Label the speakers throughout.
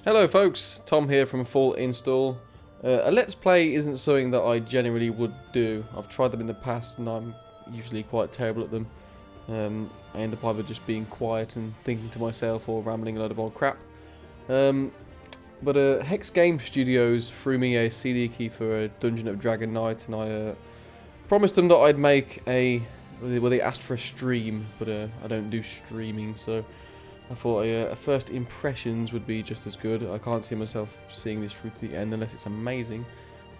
Speaker 1: Hello folks, Tom here from Full Install. A Let's Play isn't something that I generally would do. I've tried them in the past and I'm usually quite terrible at them. I end up either just being quiet and thinking to myself or rambling a load of old crap. But Hex Game Studios threw me a CD key for a Dungeon of Dragon Knight, and I promised them that I'd make a... Well, they asked for a stream, but I don't do streaming, so I thought a first impressions would be just as good. I can't see myself seeing this through to the end unless it's amazing.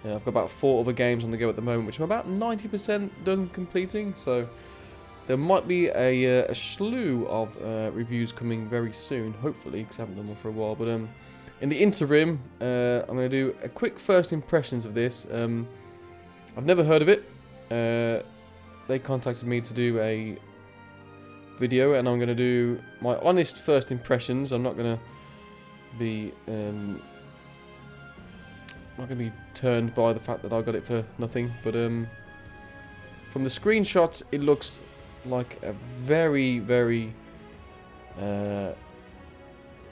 Speaker 1: I've got about 4 other games on the go at the moment, which I'm about 90% done completing, so there might be a slew of reviews coming very soon, hopefully, because I haven't done one for a while. But in the interim, I'm going to do a quick first impressions of this. I've never heard of it. They contacted me to do a video, and I'm going to do my honest first impressions. I'm not going to be turned by the fact that I got it for nothing. But from the screenshots, it looks like a very, very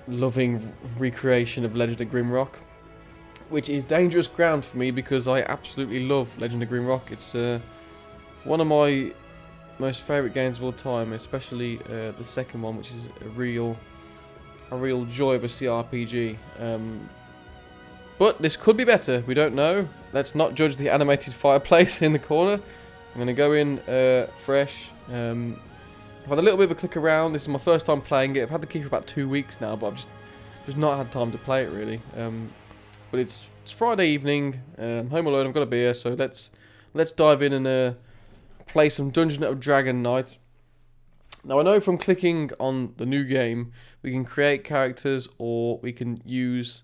Speaker 1: loving recreation of Legend of Grimrock, which is dangerous ground for me because I absolutely love Legend of Grimrock. It's one of my most favourite games of all time, especially the second one, which is a real joy of a CRPG. But this could be better. We don't know. Let's not judge the animated fireplace in the corner. I'm going to go in fresh. I've had a little bit of a click around. This is my first time playing it. I've had the key for about 2 weeks now, but I've just not had time to play it really. But it's Friday evening. I'm home alone. I've got a beer, so let's dive in and play some Dungeon of Dragon Knight. Now I know from clicking on the new game, we can create characters or we can use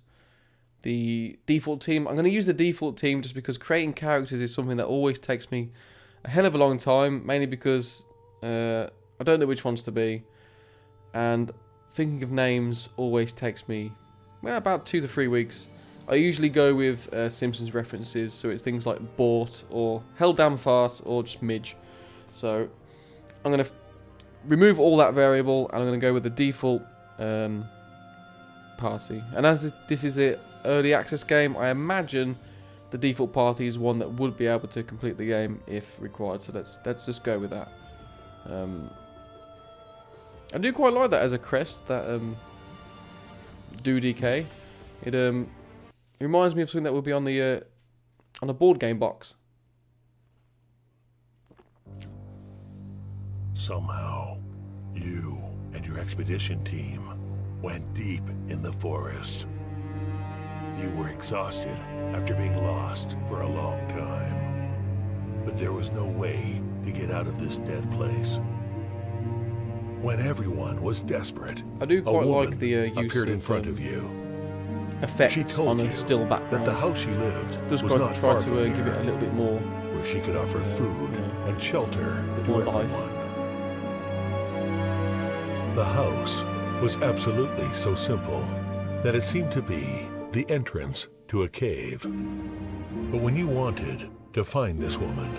Speaker 1: the default team. I'm going to use the default team just because creating characters is something that always takes me a hell of a long time, mainly because I don't know which ones to be, and thinking of names always takes me about 2 to 3 weeks. I usually go with Simpsons references, so it's things like Bort or Hell Damn Fast or just Midge. So I'm going to remove all that variable and I'm going to go with the default party. And as this is an early access game, I imagine the default party is one that would be able to complete the game if required. So let's just go with that. I do quite like that as a crest, that do DK. It reminds me of something that would be on a board game box.
Speaker 2: Somehow, you and your expedition team went deep in the forest. You were exhausted after being lost for a long time. But there was no way to get out of this dead place. When everyone was desperate,
Speaker 1: I do quite like the use
Speaker 2: appeared in
Speaker 1: of
Speaker 2: front of you.
Speaker 1: effects on a still background.
Speaker 2: That the house she lived
Speaker 1: Does
Speaker 2: was
Speaker 1: try
Speaker 2: not far
Speaker 1: to
Speaker 2: from
Speaker 1: give it a little bit more,
Speaker 2: where she could offer food and shelter
Speaker 1: bit
Speaker 2: to
Speaker 1: more life.
Speaker 2: everyone. The house was absolutely so simple that it seemed to be the entrance to a cave. But when you wanted to find this woman,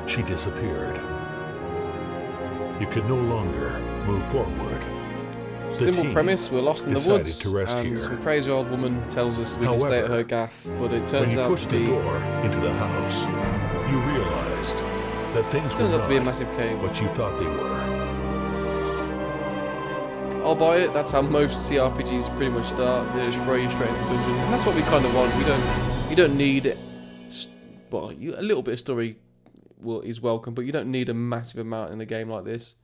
Speaker 2: she disappeared. You could no longer move forward. The
Speaker 1: Simple
Speaker 2: team
Speaker 1: premise: we're lost in the
Speaker 2: decided
Speaker 1: woods,
Speaker 2: to rest
Speaker 1: and
Speaker 2: here.
Speaker 1: some crazy old woman tells us we can stay at
Speaker 2: However,
Speaker 1: her gaff, but it
Speaker 2: When
Speaker 1: turns
Speaker 2: you
Speaker 1: out
Speaker 2: pushed
Speaker 1: to
Speaker 2: the
Speaker 1: be
Speaker 2: door into the house, you realized that things were
Speaker 1: turns out to be a
Speaker 2: not
Speaker 1: massive cave.
Speaker 2: what you thought they were.
Speaker 1: I'll buy it. That's how most CRPGs pretty much start. They just throw you straight into the dungeon, and that's what we kind of want. You don't need, well, a little bit of story is welcome, but you don't need a massive amount in a game like this.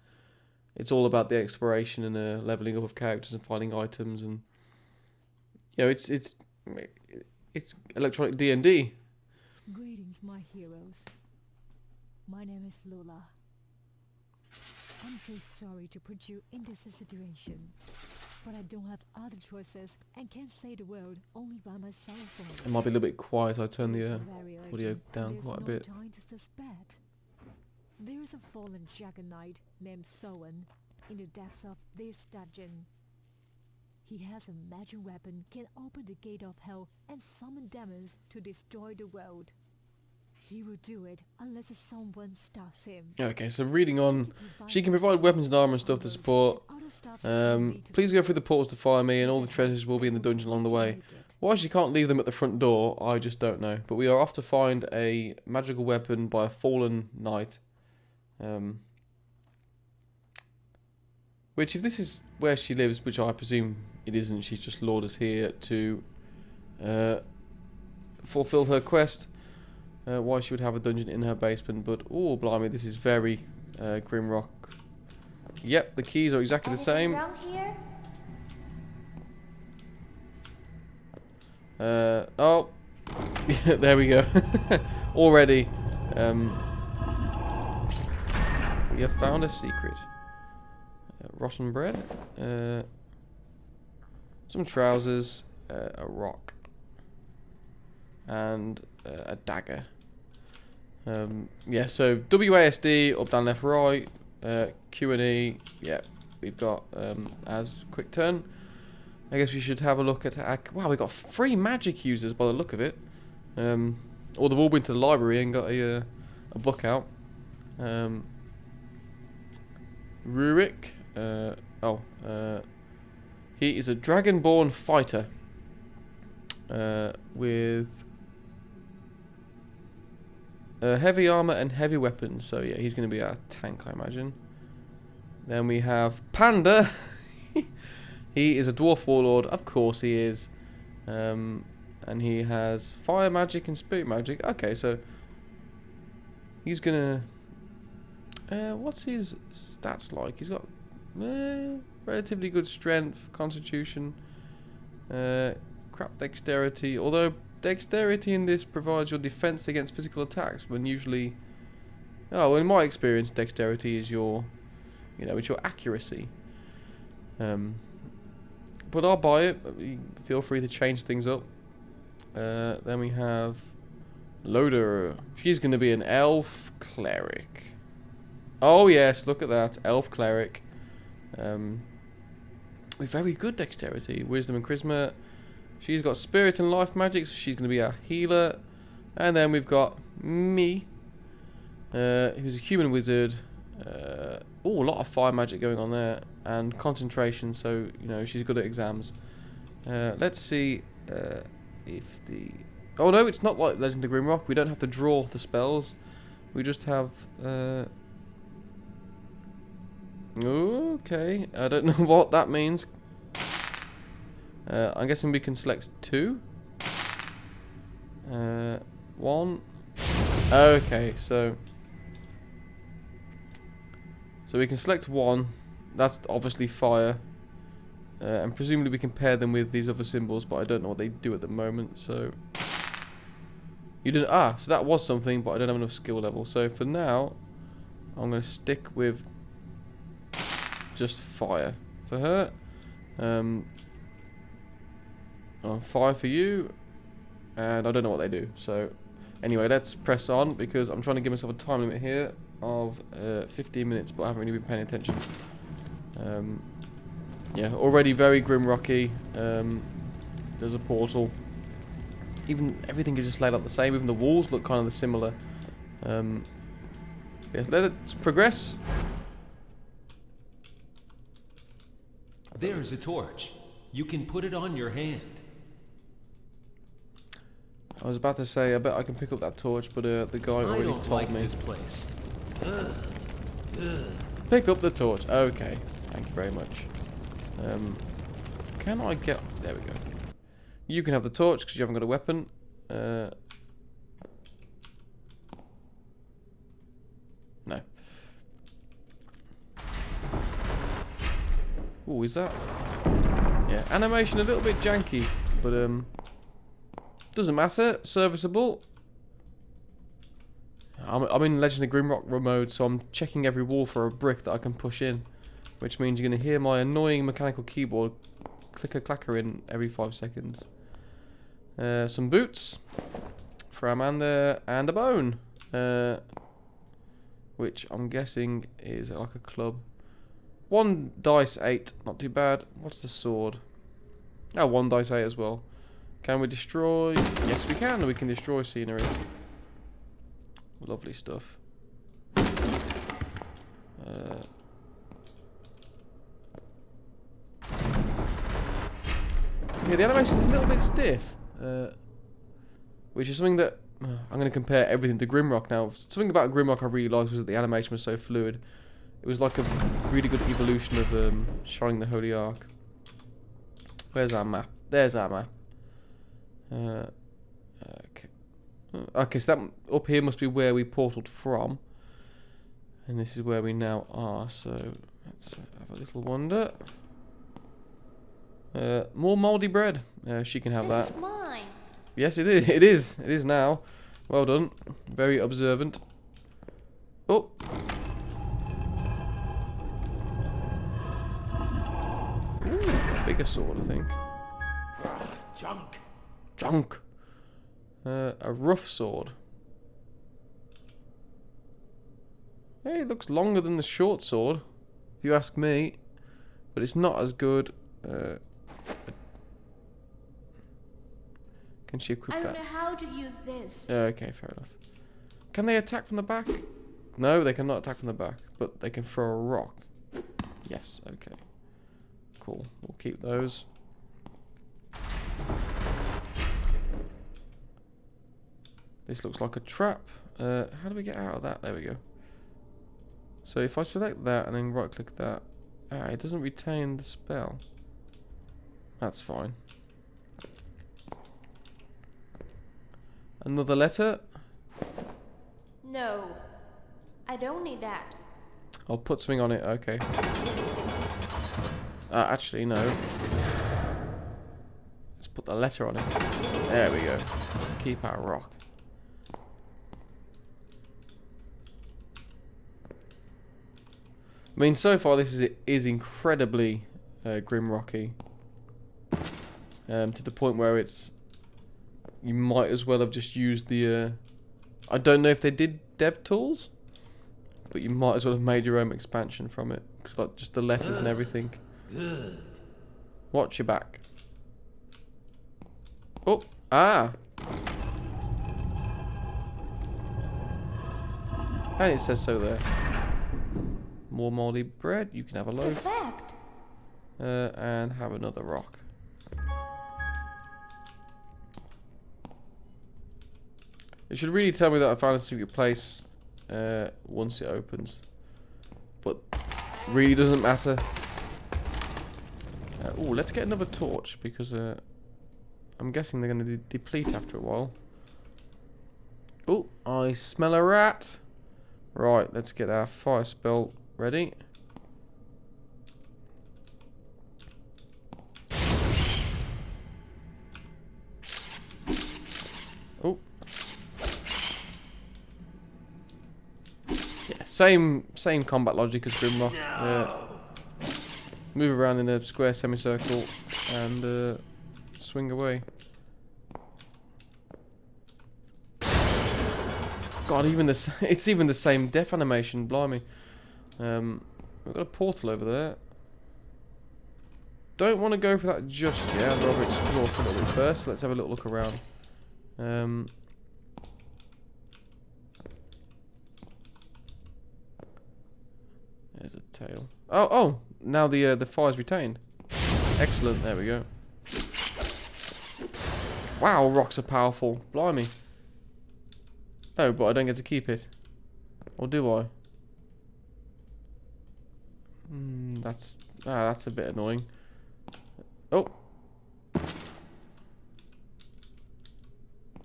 Speaker 1: It's all about the exploration and leveling up of characters and finding items, and it's electronic D&D.
Speaker 3: Greetings, my heroes. My name is Lula. I'm so sorry to put you in this situation, but I don't have other choices and can't say the word only by myself.
Speaker 1: It might be a little bit quiet. I turn
Speaker 3: It's
Speaker 1: the
Speaker 3: very
Speaker 1: audio
Speaker 3: urgent,
Speaker 1: down
Speaker 3: and
Speaker 1: quite a
Speaker 3: there's
Speaker 1: bit.
Speaker 3: no time to suspect. There's a fallen dragon knight named Sowen in the depths of this dungeon. He has a magic weapon, can open the gate of hell and summon demons to destroy the world. He will do it unless someone stops him.
Speaker 1: Okay, so reading on, she can provide weapons and armor and stuff to support
Speaker 3: the stuff's only to
Speaker 1: Please go through the portals to find me, and all the treasures will be in the dungeon along the way. Why she can't leave them at the front door, I just don't know. But we are off to find a magical weapon by a fallen knight. Which, if this is where she lives, which I presume it isn't, she's just lured us here to fulfill her quest. Why she would have a dungeon in her basement, but oh blimey, this is very Grimrock. Yep, the keys are exactly the same.
Speaker 4: Around here?
Speaker 1: Oh, there we go. Already, we have found a secret. Rotten bread, some trousers, a rock, and a dagger. Yeah, so WASD, up, down, left, right, Q and E. Yeah, we've got as quick turn. I guess we should have a look at wow, we got 3 magic users by the look of it. Or they've all been to the library and got a book out. Rurik. He is a dragonborn fighter with heavy armor and heavy weapons. So yeah, he's going to be our tank, I imagine. Then we have Panda. He is a dwarf warlord, of course he is. And he has fire magic and spirit magic. Okay, so he's gonna. What's his stats like? He's got relatively good strength, constitution, crap dexterity. Although dexterity in this provides your defense against physical attacks, when usually, oh, in my experience, dexterity is your, it's your accuracy. But I'll buy it. Feel free to change things up. Then we have Loader. She's going to be an elf cleric. Oh yes, look at that, elf cleric. With very good dexterity, wisdom and charisma. She's got spirit and life magic, so she's going to be a healer. And then we've got me, who's a human wizard. A lot of fire magic going on there, and concentration. So she's good at exams. Let's see if the. Oh no, it's not like Legend of Grimrock. We don't have to draw the spells. We just have. Okay, I don't know what that means. I'm guessing we can select 2. 1. Okay, so we can select 1. That's obviously fire. And presumably we can pair them with these other symbols, but I don't know what they do at the moment, so. You didn't. So that was something, but I don't have enough skill level. So for now, I'm going to stick with just fire for her. Fire for you. And I don't know what they do. So anyway, let's press on, because I'm trying to give myself a time limit here of 15 minutes, but I haven't really been paying attention. Yeah, already very Grimrocky. There's a portal. Even everything is just laid out the same. Even the walls look kind of similar. Yeah, let's progress.
Speaker 5: There is a torch. You can put it on your hand.
Speaker 1: I was about to say, I bet I can pick up that torch, but the guy already told me.
Speaker 5: This place.
Speaker 1: Pick up the torch. Okay, thank you very much. Can I get... There we go. You can have the torch because you haven't got a weapon. No. Oh, is that... Yeah, animation a little bit janky, but doesn't matter. Serviceable. I'm in Legend of Grimrock mode, so I'm checking every wall for a brick that I can push in, which means you're going to hear my annoying mechanical keyboard clicker-clacker in every 5 seconds. Some boots for our man there, and a bone, which I'm guessing is like a club. 1 dice 8, not too bad. What's the sword? Oh, 1 dice 8 as well. Can we destroy? Yes, we can. We can destroy scenery. Lovely stuff. Yeah, the animation's a little bit stiff. Which is something that... I'm going to compare everything to Grimrock now. Something about Grimrock I really liked was that the animation was so fluid. It was like a really good evolution of Shining the Holy Ark. Where's our map? There's our map. Okay. Okay, so that up here must be where we portaled from. And this is where we now are, so let's have a little wander. More mouldy bread. She can have that.
Speaker 4: This is mine.
Speaker 1: Yes, it is. It is. It is now. Well done. Very observant. Oh. Ooh, a bigger sword, I think.
Speaker 2: Junk.
Speaker 1: Junk. A rough sword. Hey, it looks longer than the short sword, if you ask me. But it's not as good. Can she equip
Speaker 4: I
Speaker 1: that?
Speaker 4: don't know how to use this.
Speaker 1: Okay, fair enough. Can they attack from the back? No, they cannot attack from the back, but they can throw a rock. Yes, okay. Cool, we'll keep those. This looks like a trap. How do we get out of that? There we go. So if I select that and then right click that, it doesn't retain the spell. That's fine. Another letter.
Speaker 4: No, I don't need that.
Speaker 1: I'll put something on it, okay. Actually, no. Let's put the letter on it. There we go. Keep our rock. I mean, so far this is incredibly Grimrocky. To the point where it's... You might as well have just used the... I don't know if they did dev tools, but you might as well have made your own expansion from it. Because like, just the letters and everything.
Speaker 5: Good.
Speaker 1: Watch your back. Oh, ah! And it says so there. More mouldy bread. You can have a loaf.
Speaker 4: Perfect.
Speaker 1: And have another rock. It should really tell me that I found a secret place once it opens. But really doesn't matter. Oh, let's get another torch because I'm guessing they're going to deplete after a while. Oh, I smell a rat. Right, let's get our fire spell ready. Oh. Yeah, same combat logic as Grimrock. Move around in a square semicircle and swing away. God, it's even the same death animation, blimey. We've got a portal over there. Don't want to go for that just yet. I'd rather explore for a little bit first. So let's have a little look around. There's a tail. Oh! Now the fire's retained. Excellent. There we go. Wow, rocks are powerful. Blimey. Oh, but I don't get to keep it. Or do I? That's a bit annoying. Oh.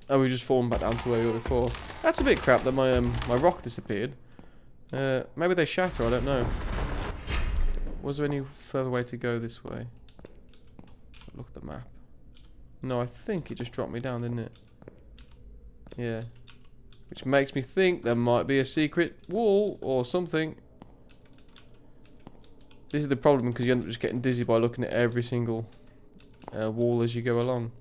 Speaker 1: Oh, we just fallen back down to where we were before. That's a bit crap that my rock disappeared. Maybe they shatter, I don't know. Was there any further way to go this way? Look at the map. No, I think it just dropped me down, didn't it? Yeah. Which makes me think there might be a secret wall or something. This is the problem because you end up just getting dizzy by looking at every single wall as you go along.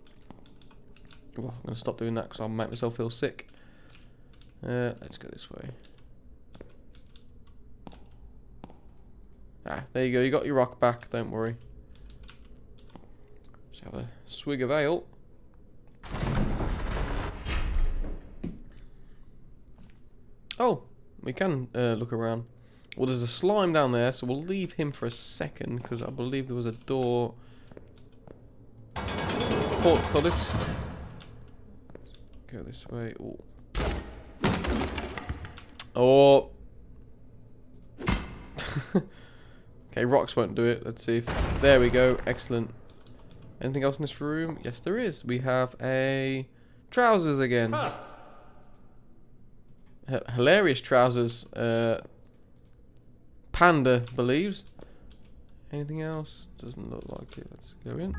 Speaker 1: Well, I'm going to stop doing that because I'll make myself feel sick. Let's go this way. Ah, there you go. You got your rock back. Don't worry. Just have a swig of ale. Oh, we can look around. Well, there's a slime down there, so we'll leave him for a second because I believe there was a door portcullis. Go this way. Ooh. Oh. Okay, rocks won't do it. Let's see if... There we go. Excellent. Anything else in this room? Yes, there is. We have a... Trousers again. Hilarious trousers. Panda believes. Anything else? Doesn't look like it. Let's go in.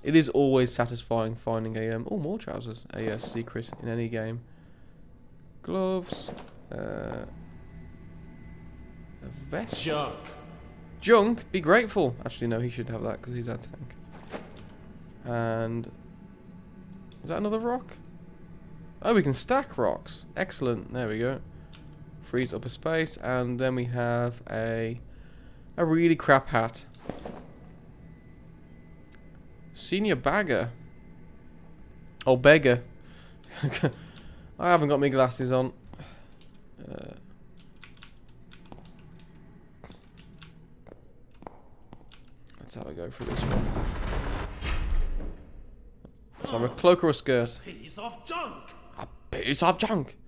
Speaker 1: It is always satisfying finding a... oh, more trousers. A secret in any game. Gloves. A vest.
Speaker 5: Junk.
Speaker 1: Junk? Be grateful. Actually, no, he should have that because he's our tank. And... Is that another rock? Oh, we can stack rocks. Excellent. There we go. Frees up a space. And then we have a really crap hat. Senior bagger. Oh, beggar. I haven't got my glasses on. Let's have a go for this one. So I'm a cloak or a skirt?
Speaker 2: Piece of junk.
Speaker 1: A piece of junk.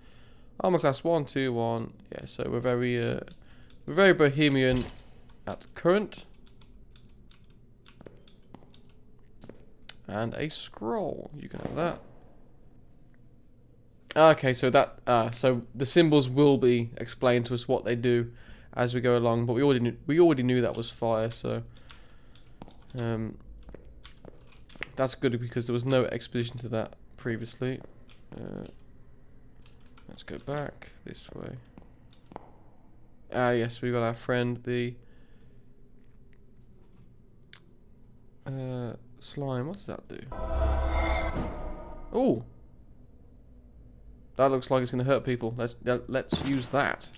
Speaker 1: Armor class 1, 2, 1. Yeah, so we're very bohemian at current. And a scroll. You can have that. Okay, so that so the symbols will be explained to us what they do as we go along, but we already knew that was fire, so that's good because there was no explanation to that previously. Let's go back this way. Yes, we got our friend the slime. What does that do? Oh, that looks like it's going to hurt people. Let's use that.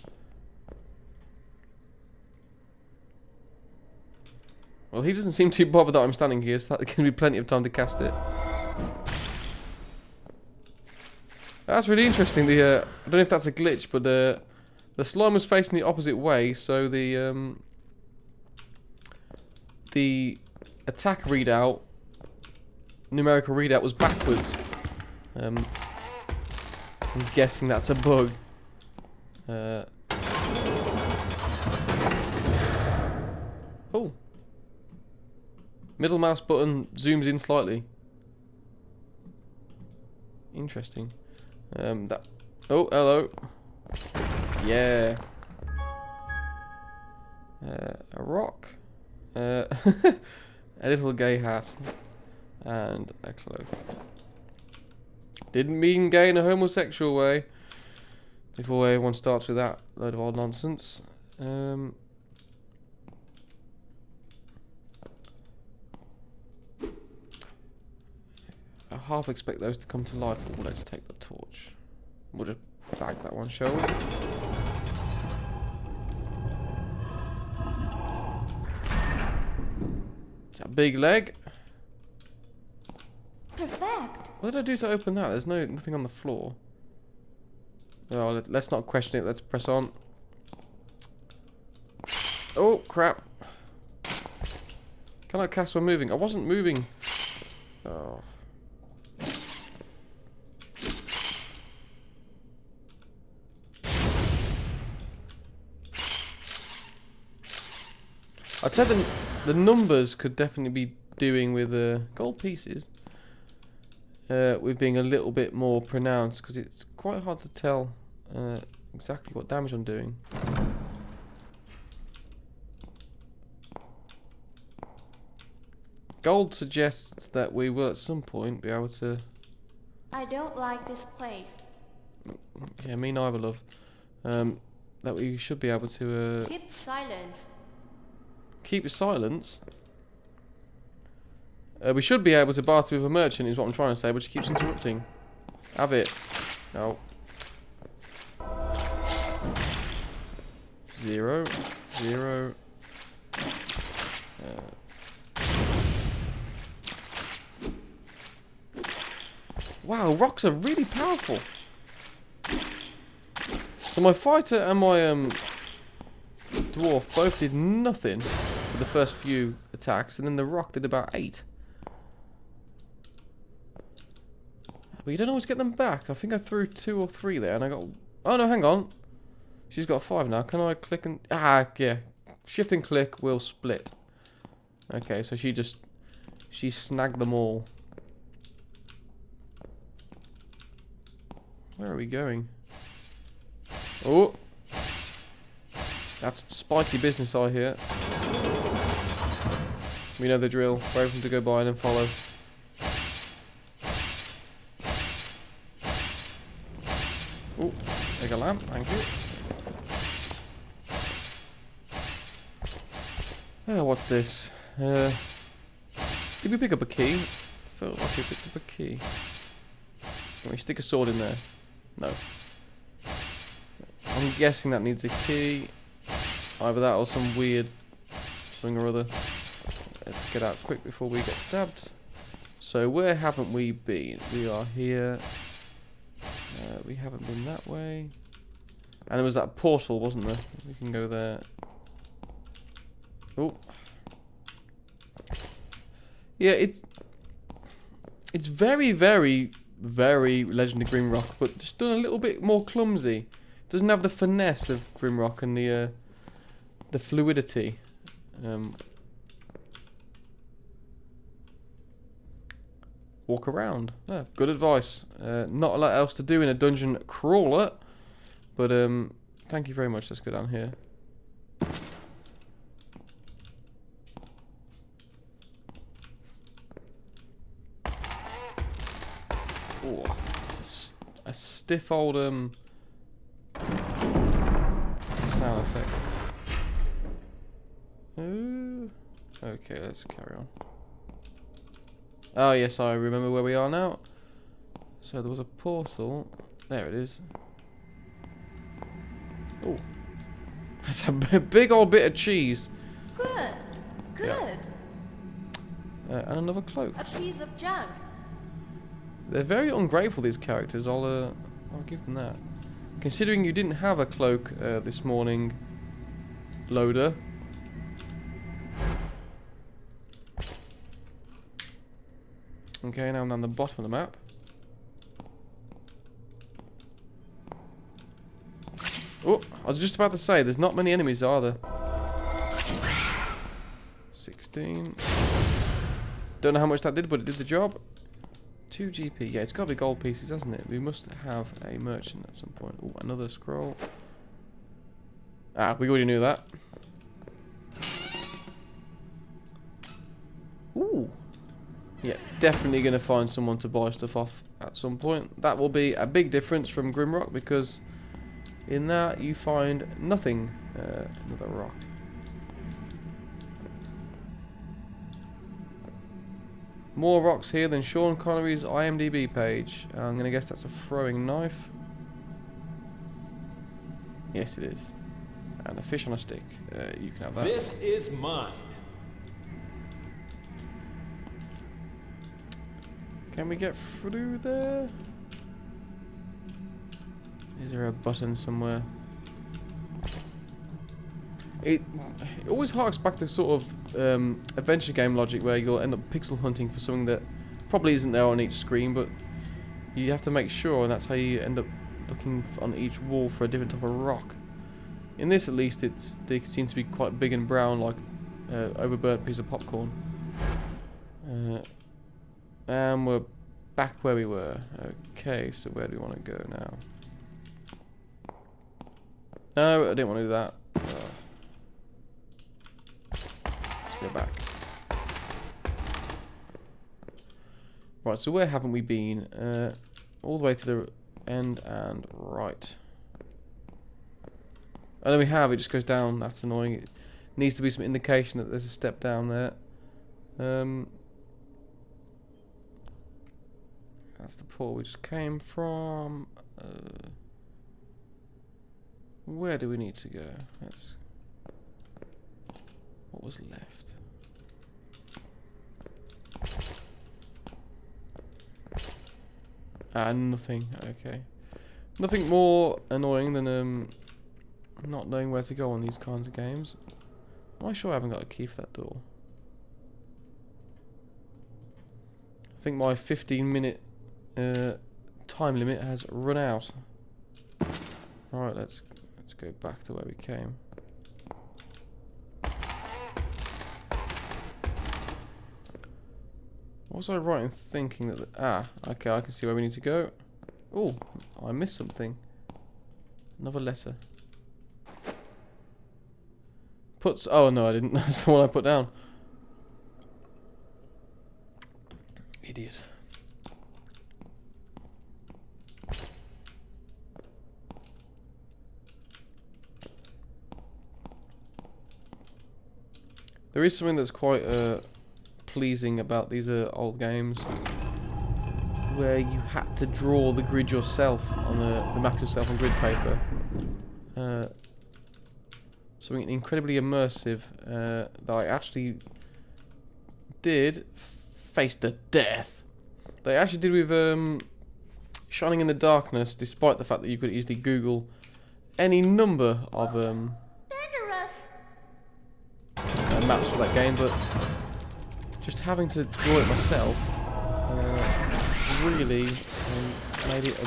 Speaker 1: Well, he doesn't seem too bothered that I'm standing here, so there's going to be plenty of time to cast it. That's really interesting. I don't know if that's a glitch, but the slime was facing the opposite way, so the attack readout, numerical readout, was backwards. I'm guessing that's a bug. Oh. Middle mouse button zooms in slightly. Interesting. That. Oh, hello. Yeah. A rock. A little gay hat. And a cloak. Didn't mean gay in a homosexual way. Before everyone starts with that load of old nonsense. I half expect those to come to life. Oh, let's take the torch. We'll just bag that one, shall we? It's a big leg.
Speaker 4: Perfect.
Speaker 1: What did I do to open that? There's nothing on the floor. Oh, let's not question it. Let's press on. Oh, crap. Can I cast while moving? I wasn't moving. Oh. I'd say the numbers could definitely be doing with gold pieces. With being a little bit more pronounced, because it's quite hard to tell exactly what damage I'm doing. Gold suggests that we will at some point be able to...
Speaker 4: I don't like this place.
Speaker 1: Yeah, me neither, love. That we should be able to...
Speaker 4: Keep silence.
Speaker 1: Keep silence? We should be able to barter with a merchant is what I'm trying to say, but she keeps interrupting. Have it. No. 0, 0. Wow, rocks are really powerful. So my fighter and my dwarf both did nothing for the first few attacks, and then the rock did about 8. But you don't always get them back. I think I threw 2 or 3 there and I got... Oh no, hang on. She's got 5 now. Can I click and... Ah, yeah. Shift and click will split. Okay, so she snagged them all. Where are we going? Oh! That's spiky business, I hear. We know the drill. We're open to go by and then follow. Oh, take a lamp, thank you. Oh, what's this? Did we pick up a key? I felt like we picked up a key. Can we stick a sword in there? No. I'm guessing that needs a key. Either that or some weird something or other. Let's get out quick before we get stabbed. So where haven't we been? We are here. We haven't been that way. And there was that portal, wasn't there? We can go there. Oh. Yeah, it's very, very, very Legend of Grimrock, but just done a little bit more clumsy. Doesn't have the finesse of Grimrock and the fluidity. Walk around. Ah, good advice. Not a lot else to do in a dungeon crawler, but thank you very much. Let's go down here. Oh, it's a stiff old sound effect. Okay, let's carry on. Oh yes, I remember where we are now. So there was a portal. There it is. Oh, that's a big old bit of cheese.
Speaker 4: Good. Good.
Speaker 1: Yeah. And another cloak.
Speaker 4: A piece of junk.
Speaker 1: They're very ungrateful, these characters. I'll give them that. Considering you didn't have a cloak this morning, Loader. Okay, now I'm down the bottom of the map. Oh, I was just about to say, there's not many enemies, are there? 16. Don't know how much that did, but it did the job. 2 GP. Yeah, it's got to be gold pieces, hasn't it? We must have a merchant at some point. Oh, another scroll. Ah, we already knew that. Ooh. Yeah, definitely going to find someone to buy stuff off at some point. That will be a big difference from Grimrock, because in that you find nothing. Another rock. More rocks here than Sean Connery's IMDb page. I'm going to guess that's a throwing knife. Yes, it is. And a fish on a stick. You can have that.
Speaker 5: This is mine.
Speaker 1: Can we get through there? Is there a button somewhere? It always harks back to sort of adventure game logic, where you'll end up pixel hunting for something that probably isn't there on each screen, but you have to make sure, and that's how you end up looking on each wall for a different type of rock. In this, at least, they seem to be quite big and brown, like overburnt piece of popcorn. And we're back where we were. Okay, so where do we want to go now? No, I didn't want to do that. Let's go back. Right, so where haven't we been? All the way to the end and right. Oh, no, we have. It just goes down. That's annoying. It needs to be some indication that there's a step down there. That's the pool we just came from. Where do we need to go? That's what was left. Nothing. Okay. Nothing more annoying than not knowing where to go on these kinds of games. Am I sure I haven't got a key for that door? I think my 15-minute time limit has run out. Right, let's go back to where we came. Was I right in thinking that... okay, I can see where we need to go. Oh, I missed something. Another letter. Puts... Oh, no, I didn't. That's the one I put down. Idiot. There is something that's quite pleasing about these old games, where you had to draw the grid yourself on the map yourself on grid paper. Something incredibly immersive that I actually did face to death. They actually did with Shining in the Darkness, despite the fact that you could easily Google any number of
Speaker 4: Dangerous.
Speaker 1: maps for that game, but just having to draw it myself really made it a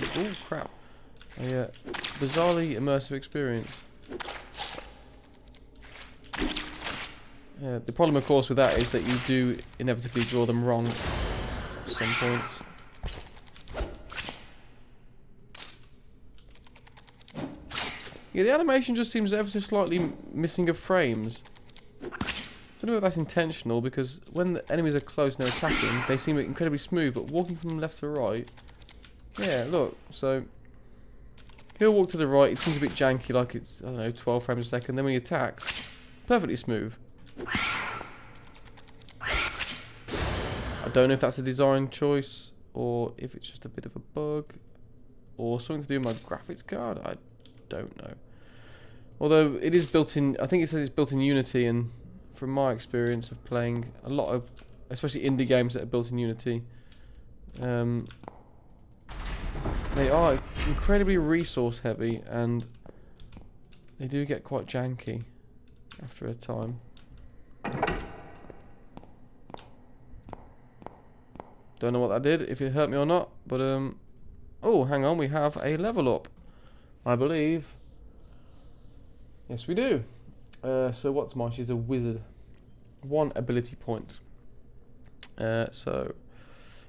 Speaker 1: bizarrely immersive experience. The problem, of course, with that is that you do inevitably draw them wrong at some points. Yeah, the animation just seems ever so slightly missing of frames. I don't know if that's intentional, because when the enemies are close and they're attacking, they seem incredibly smooth, but walking from left to right... Yeah, look, so... He'll walk to the right, it seems a bit janky, like it's, I don't know, 12 frames a second, then when he attacks, perfectly smooth. I don't know if that's a design choice, or if it's just a bit of a bug, or something to do with my graphics card, I don't know. Although it is built in, I think it says it's built in Unity, and from my experience of playing a lot of, especially indie games that are built in Unity, they are incredibly resource heavy, and they do get quite janky after a time. Don't know what that did, if it hurt me or not, but oh, hang on, we have a level up, I believe. Yes, we do. So what's mine? She's a wizard. 1 ability point. So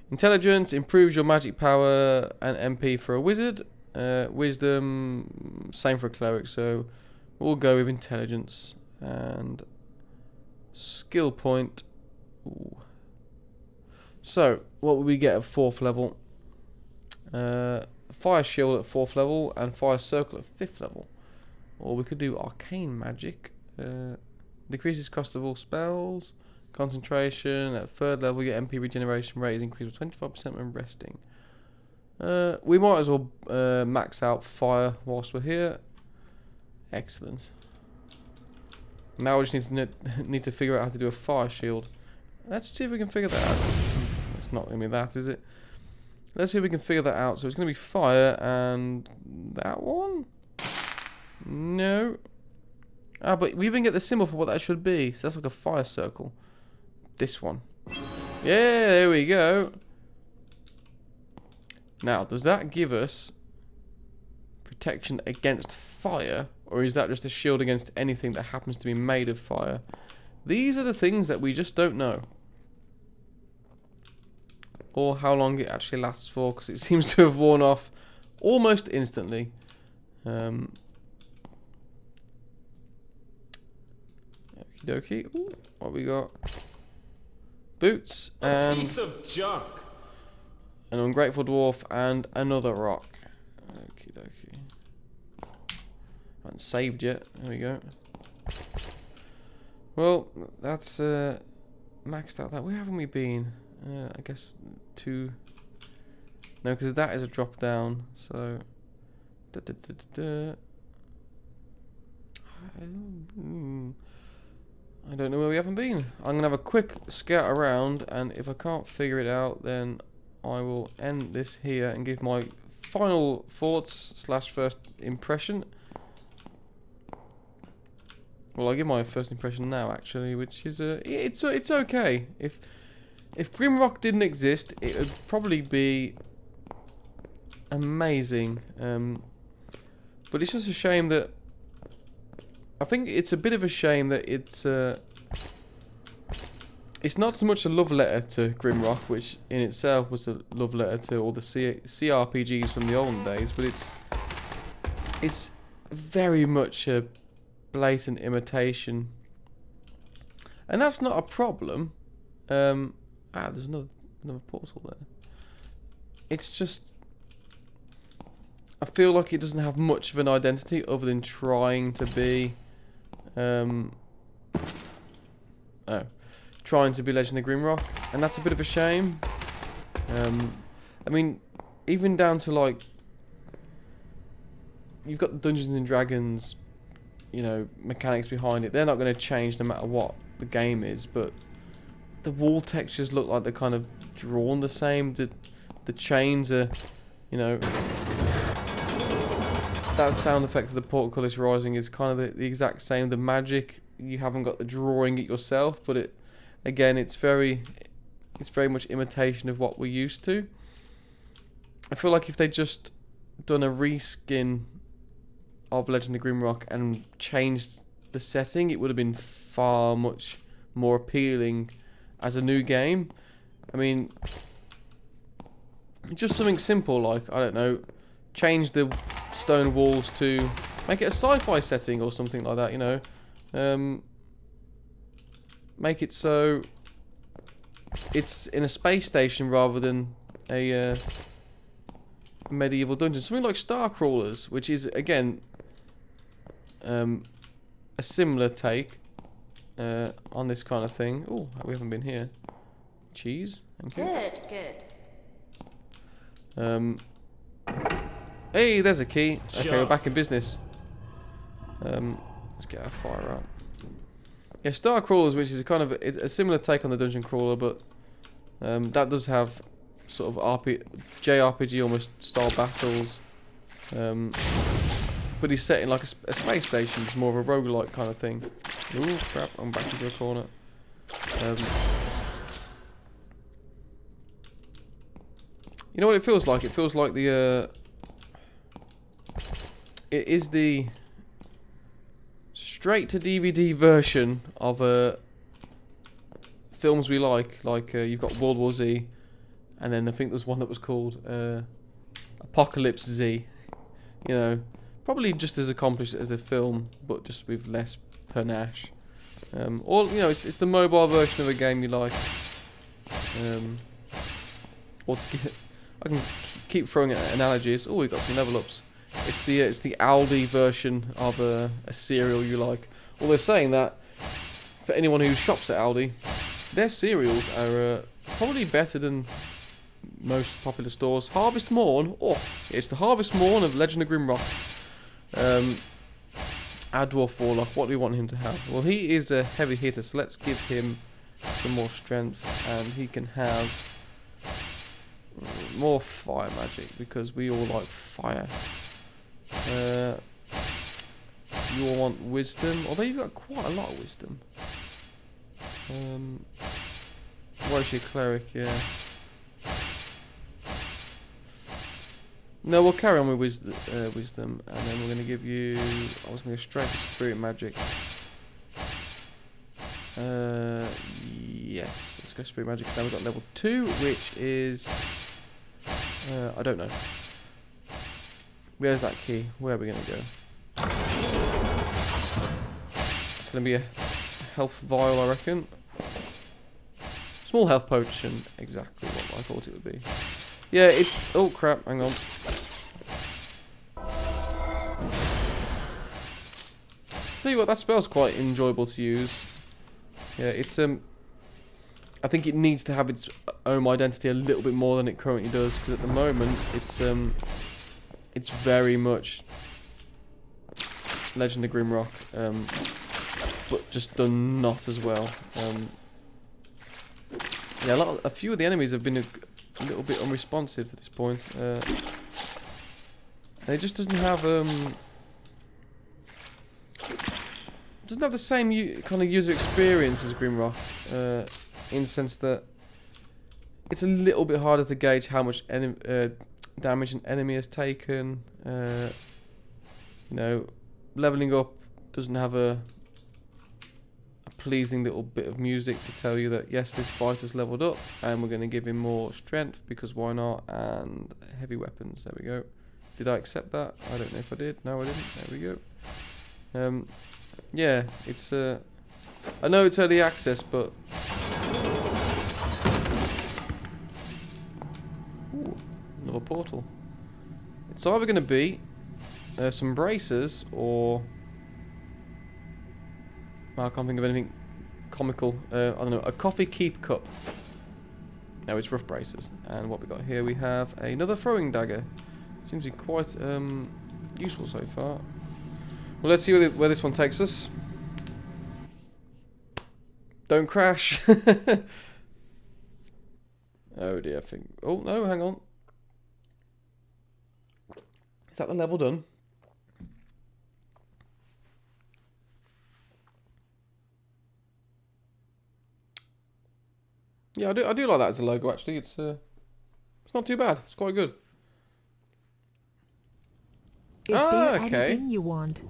Speaker 1: intelligence improves your magic power and MP for a wizard. Wisdom, same for a cleric. So we'll go with intelligence. And skill point. Ooh. So what would we get at 4th level? Fire shield at 4th level and fire circle at 5th level. Or we could do arcane magic. Decreases cost of all spells. Concentration at 3rd level. Your MP regeneration rate is increased by 25% when resting. We might as well max out fire whilst we're here. Excellent. Now we just need to figure out how to do a fire shield. Let's see if we can figure that out. It's not going to be that, is it? Let's see if we can figure that out. So it's going to be fire and that one. No. Ah, but we even get the symbol for what that should be. So that's like a fire circle. This one. Yeah, there we go. Now, does that give us protection against fire? Or is that just a shield against anything that happens to be made of fire? These are the things that we just don't know. Or how long it actually lasts for, because it seems to have worn off almost instantly. Okie dokie. Ooh, what we got? Boots and
Speaker 5: A piece of junk.
Speaker 1: an ungrateful dwarf and another rock. Okie dokie. Haven't saved yet. There we go. Well, that's maxed out. That where haven't we been? I guess 2. No, because that is a drop down. So. I don't know where we haven't been. I'm going to have a quick scout around, and if I can't figure it out, then I will end this here and give my final thoughts / first impression. Well, I'll give my first impression now, actually, which is it's okay. If Grimrock didn't exist, it would probably be amazing. But it's just a shame that... I think it's a bit of a shame that it's not so much a love letter to Grimrock, which in itself was a love letter to all the CRPGs from the olden days, but it's very much a blatant imitation. And that's not a problem. There's another portal there. It's just... I feel like it doesn't have much of an identity other than trying to be... trying to be Legend of Grimrock, and that's a bit of a shame. I mean, even down to like, you've got the Dungeons and Dragons, you know, mechanics behind it. They're not going to change no matter what the game is, but the wall textures look like they're kind of drawn the same. The chains are, you know, that sound effect of the Portcullis Rising is kind of the exact same. The magic, you haven't got the drawing it yourself, but it, again, it's very much imitation of what we're used to. I feel like if they just done a reskin of Legend of Grimrock and changed the setting, it would have been far much more appealing as a new game. I mean, just something simple like, I don't know, change the stone walls to make it a sci-fi setting or something like that, you know. Make it so it's in a space station rather than a medieval dungeon. Something like Starcrawlers, which is, again, a similar take on this kind of thing. Oh, we haven't been here. Cheese, thank you.
Speaker 4: Good.
Speaker 1: Hey, there's a key. Okay,
Speaker 5: Sure.
Speaker 1: we're back in business. Let's get our fire out. Yeah, Starcrawlers, which is it's a similar take on the dungeon crawler, but that does have sort of JRPG almost style battles. But he's set in like a space station. It's more of a roguelike kind of thing. Ooh, crap! I'm back into a corner. You know what it feels like? It feels like the it is the straight to DVD version of films we like you've got World War Z, and then I think there's one that was called Apocalypse Z. You know, probably just as accomplished as a film, but just with less panache. Or you know, it's the mobile version of a game you like. I can keep throwing at analogies. Oh, we've got some level ups. It's the Aldi version of a cereal you like. Although saying that, for anyone who shops at Aldi, their cereals are probably better than most popular stores. Harvest Morn. Oh, it's the Harvest Morn of Legend of Grimrock. Our Dwarf Warlock. What do we want him to have? Well, he is a heavy hitter, so let's give him some more strength, and he can have more fire magic because we all like fire. You all want wisdom, although you've got quite a lot of wisdom. Where's your cleric? Yeah. No, we'll carry on with wisdom, and then we're going to give you... I was going to go straight to spirit magic. Yes, let's go spirit magic. Now we've got level 2, which is... I don't know. Where's that key? Where are we going to go? It's going to be a health vial, I reckon. Small health potion. Exactly what I thought it would be. Yeah, it's... Oh, crap. Hang on. Tell you what, that spell's quite enjoyable to use. Yeah, it's... I think it needs to have its own identity a little bit more than it currently does, because at the moment, it's very much Legend of Grimrock, but just done not as well. Yeah, a few of the enemies have been a little bit unresponsive to this point. And it just doesn't have the same kind of user experience as Grimrock, in the sense that it's a little bit harder to gauge how much damage an enemy has taken. You know, leveling up doesn't have a pleasing little bit of music to tell you that yes, this fighter's leveled up, and we're going to give him more strength because why not? And heavy weapons. There we go. Did I accept that? I don't know if I did. No, I didn't. There we go. Yeah, it's I know it's early access, but ooh, another portal. It's either going to be some bracers or I can't think of anything comical. I don't know, a coffee keep cup. No, it's rough bracers. And what we got here, we have another throwing dagger. Seems to be quite useful so far. Well, let's see where this one takes us. Don't crash. Oh dear, I think. Oh no, hang on. Is that the level done? Yeah, I do like that as a logo. Actually, it's not too bad. It's quite good.
Speaker 3: Is there
Speaker 1: okay.
Speaker 3: anything you want?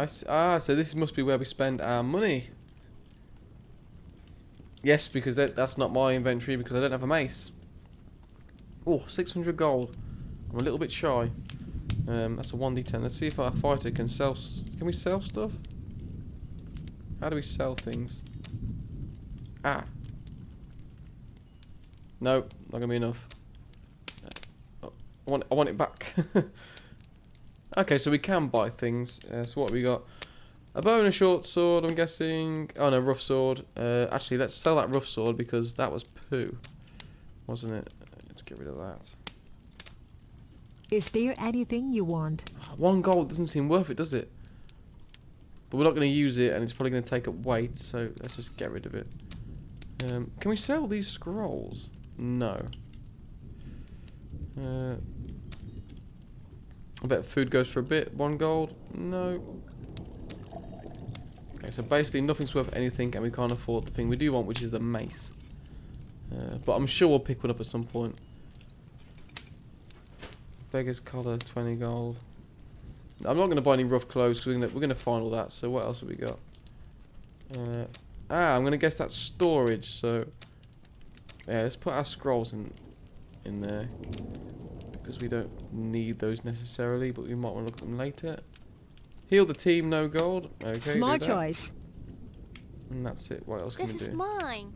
Speaker 1: So this must be where we spend our money. Yes, because that's not my inventory because I don't have a mace. Oh, 600 gold. I'm a little bit shy. That's a 1d10. Let's see if our fighter can sell. Can we sell stuff? How do we sell things? Ah. No, not gonna be enough. Oh, I want it back. Okay, so we can buy things. So what have we got? A bow and a short sword, I'm guessing. Oh no, rough sword. Actually, let's sell that rough sword because that was poo, wasn't it? Let's get rid of that.
Speaker 3: Is there anything you want?
Speaker 1: 1 gold doesn't seem worth it, does it? But we're not going to use it, and it's probably going to take up weight, so let's just get rid of it. Can we sell these scrolls? No. I bet food goes for a bit. 1 gold? No. Okay, so basically nothing's worth anything, and we can't afford the thing we do want, which is the mace. But I'm sure we'll pick one up at some point. Beggar's collar, 20 gold. I'm not going to buy any rough clothes because we're going to find all that. So what else have we got? I'm going to guess that's storage. So yeah, let's put our scrolls in there because we don't need those necessarily, but we might want to look at them later. Heal the team, no gold. Okay,
Speaker 3: Smart choice.
Speaker 1: And that's it. What else can we do?
Speaker 4: This is mine.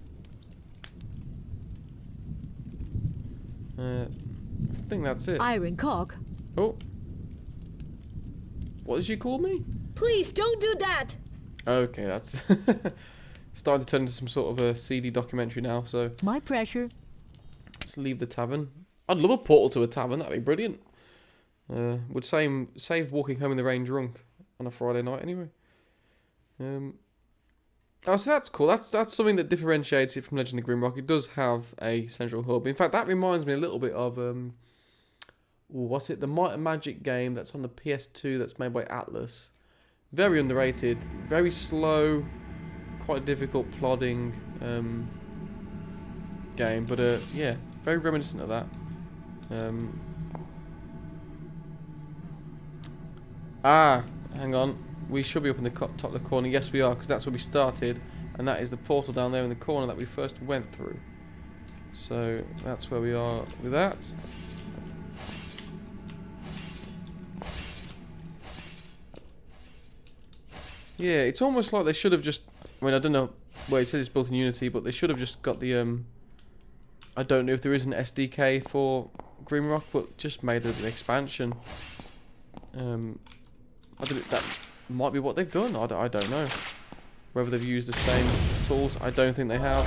Speaker 1: I think that's it.
Speaker 3: Iron cock.
Speaker 1: Oh. What did you call me?
Speaker 3: Please don't do that.
Speaker 1: Okay, that's starting to turn into some sort of a CD documentary now, so
Speaker 3: My pressure.
Speaker 1: let's leave the tavern. I'd love a portal to a tavern, that'd be brilliant. Would save walking home in the rain drunk on a Friday night anyway. Oh, so that's cool. That's something that differentiates it from Legend of Grimrock. It does have a central hub. In fact, that reminds me a little bit of what's it? The Might and Magic game that's on the PS2 that's made by Atlas. Very underrated, very slow, quite difficult plodding game, but yeah, very reminiscent of that. Hang on. We should be up in the top left corner. Yes, we are, because that's where we started. And that is the portal down there in the corner that we first went through. So, that's where we are with that. Yeah, it's almost like they should have just... I mean, I don't know... Well, it says it's built in Unity, but they should have just got the... I don't know if there is an SDK for Grimrock, but just made an expansion. I don't know, that might be what they've done. I don't know. Whether they've used the same tools, I don't think they have.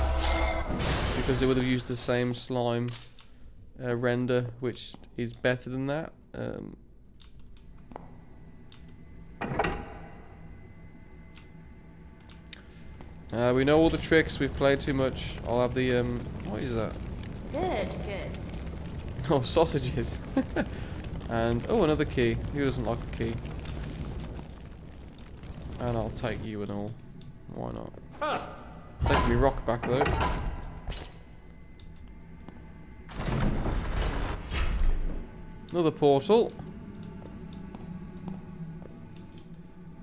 Speaker 1: Because they would have used the same slime render, which is better than that. We know all the tricks. We've played too much. I'll have the... what is that?
Speaker 4: Good, good.
Speaker 1: Oh, sausages. And, oh, another key. Who doesn't like a key? And I'll take you and all. Why not? Taking me rock back, though. Another portal.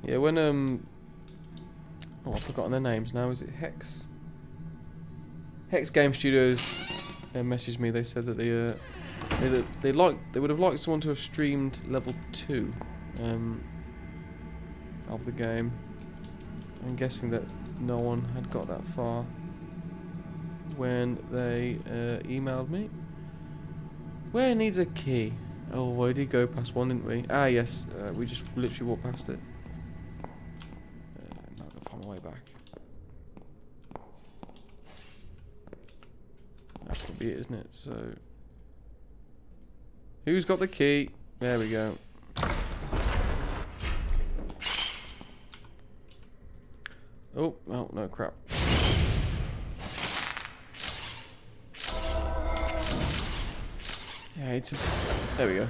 Speaker 1: Yeah, when oh, I've forgotten their names now. Is it Hex? Hex Game Studios messaged me. They said that they would have liked someone to have streamed level 2 of the game. I'm guessing that no one had got that far when they emailed me. Where needs a key? Oh, we did go past one, didn't we? Ah, yes. We just literally walked past it. Now I've got to find my way back. That's gonna be it, isn't it? So, who's got the key? There we go. Oh, no, crap. Yeah, there we go.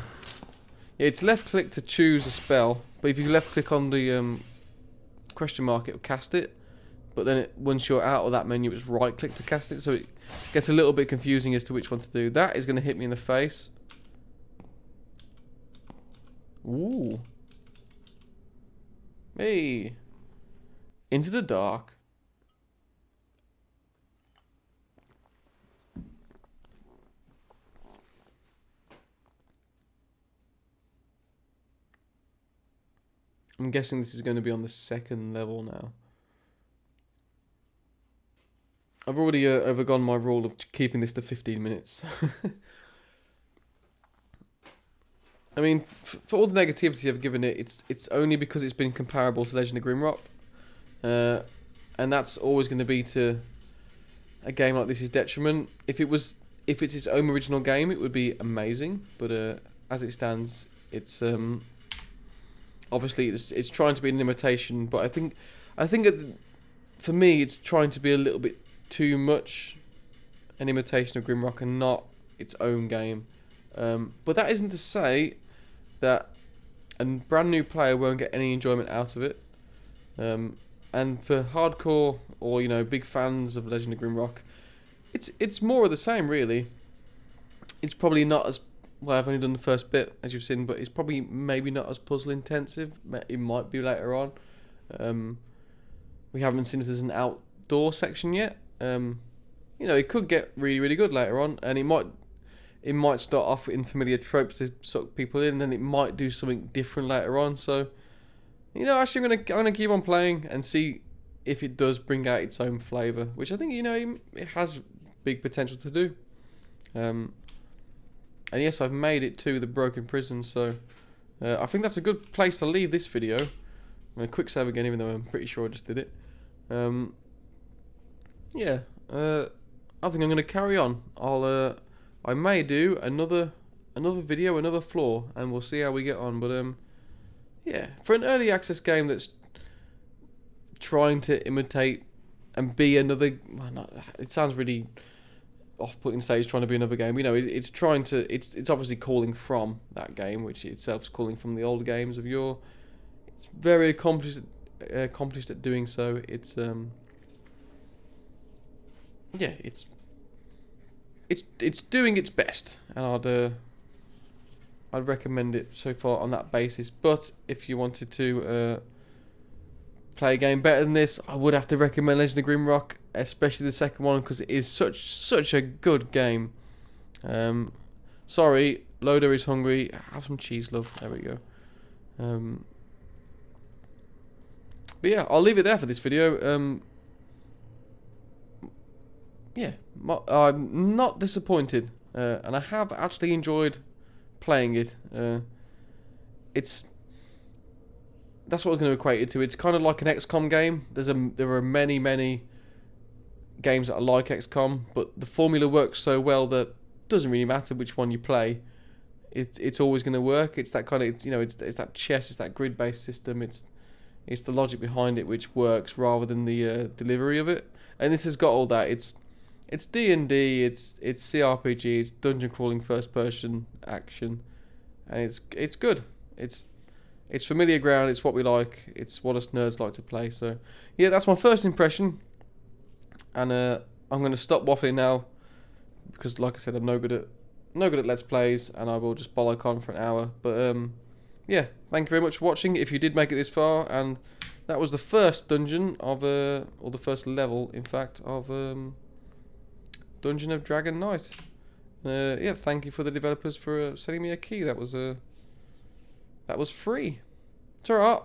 Speaker 1: Yeah, it's left click to choose a spell, but if you left click on the question mark, it'll cast it. But then once you're out of that menu, it's right click to cast it, so it gets a little bit confusing as to which one to do. That is going to hit me in the face. Ooh. Hey. Into the dark. I'm guessing this is going to be on the 2nd level now. I've already overgone my rule of keeping this to 15 minutes. I mean, for all the negativity I've given it, it's only because it's been comparable to Legend of Grimrock. And that's always going to be to a game like this' detriment. If it's its own original game, it would be amazing. But as it stands, it's obviously it's trying to be an imitation. But I think for me, it's trying to be a little bit too much an imitation of Grimrock and not its own game. But that isn't to say that a brand new player won't get any enjoyment out of it. And for hardcore or big fans of Legend of Grimrock, it's more of the same really. It's probably not as well. I've only done the first bit as you've seen, but it's probably maybe not as puzzle intensive. It might be later on. We haven't seen if there's an outdoor section yet. It could get really really good later on, and it might start off in familiar tropes to suck people in, and then it might do something different later on. So. Actually, I'm gonna keep on playing and see if it does bring out its own flavour, which I think it has big potential to do. And yes, I've made it to the Broken Prison, so I think that's a good place to leave this video. I'm gonna quick save again, even though I'm pretty sure I just did it. Yeah, I think I'm gonna carry on. I may do another video, another floor, and we'll see how we get on. But yeah, for an early access game that's trying to imitate and be another... it sounds really off-putting to say it's trying to be another game. It's trying to... It's obviously calling from that game, which itself is calling from the older games of yore. It's very accomplished at doing so. It's... yeah, it's doing its best, and I'd recommend it so far on that basis. But if you wanted to play a game better than this, I would have to recommend Legend of Grimrock, especially the second one, because it is such a good game. Sorry, Loader is hungry. Have some cheese, love. There we go. But yeah, I'll leave it there for this video. Yeah, I'm not disappointed, and I have actually enjoyed playing it. That's what I was going to equate it to. It's kind of like an XCOM game. There are many games that are like XCOM, but the formula works so well that it doesn't really matter which one you play. It's always going to work. It's that kind of it's that chess. It's that grid-based system. It's the logic behind it which works rather than the delivery of it. And this has got all that. It's D&D, it's CRPG, it's dungeon crawling, first person action, and it's good. It's familiar ground. It's what we like. It's what us nerds like to play. So yeah, that's my first impression, and I'm going to stop waffling now because, like I said, I'm no good at no good at Let's Plays, and I will just bollock on for an hour. But yeah, thank you very much for watching. If you did make it this far, and that was the first dungeon of or the first level, in fact, of Dungeon of Dragon Knight. Yeah, thank you for the developers for sending me a key. That was free. It's alright.